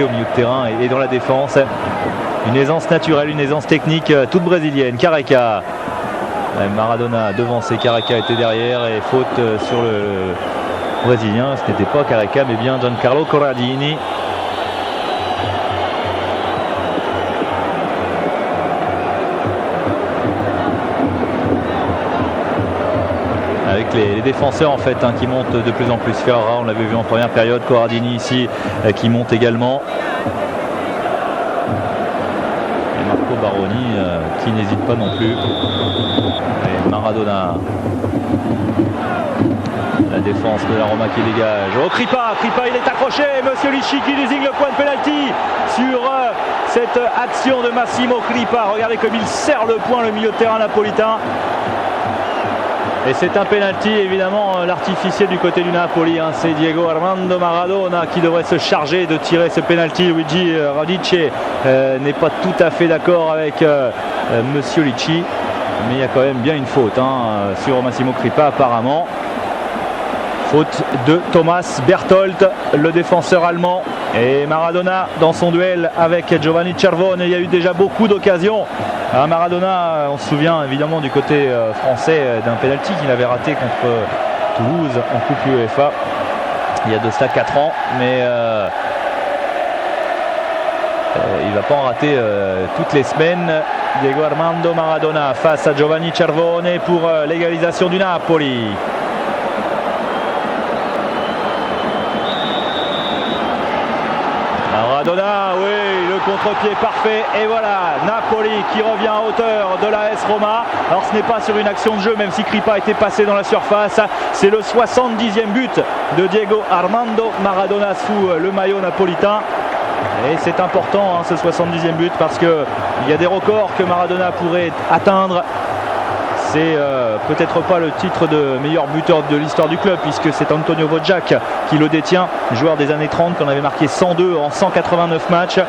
au milieu de terrain et dans la défense. Une aisance naturelle, une aisance technique toute brésilienne. Careca, Maradona devancé, Careca était derrière et faute sur le brésilien. Ce n'était pas Careca mais bien Giancarlo Corradini. Avec les défenseurs en fait qui montent de plus en plus. Ferrara, on l'avait vu en première période, Corradini ici qui monte également. Et Marco Baroni qui n'hésite pas non plus. Et Maradona. La défense de la Roma qui dégage. Oh, Kripa il est accroché. Monsieur Licci qui désigne le point de pénalty sur cette action de Massimo Kripa. Regardez comme il serre le point le milieu de terrain napolitain. Et c'est un penalty évidemment l'artificier du côté du Napoli. C'est Diego Armando Maradona qui devrait se charger de tirer ce penalty. Luigi Radice n'est pas tout à fait d'accord avec Monsieur Licci. Mais il y a quand même bien une faute sur Massimo Kripa apparemment. Faute de Thomas Berthold, le défenseur allemand. Et Maradona dans son duel avec Giovanni Cervone. Il y a eu déjà beaucoup d'occasions. Maradona, on se souvient évidemment du côté français d'un penalty qu'il avait raté contre Toulouse en Coupe UEFA. Il y a de cela 4 ans. Mais il ne va pas en rater toutes les semaines. Diego Armando Maradona face à Giovanni Cervone pour l'égalisation du Napoli. Maradona, oui, le contre-pied parfait. Et voilà, Napoli qui revient à hauteur de la AS Roma. Alors ce n'est pas sur une action de jeu, même si Kripa était passé dans la surface. C'est le 70e but de Diego Armando Maradona sous le maillot napolitain. Et c'est important ce 70e but parce qu'il y a des records que Maradona pourrait atteindre. C'est peut-être pas le titre de meilleur buteur de l'histoire du club puisque c'est Antonio Wojciak qui le détient, joueur des années 30 qu'on avait marqué 102 en 189 matchs.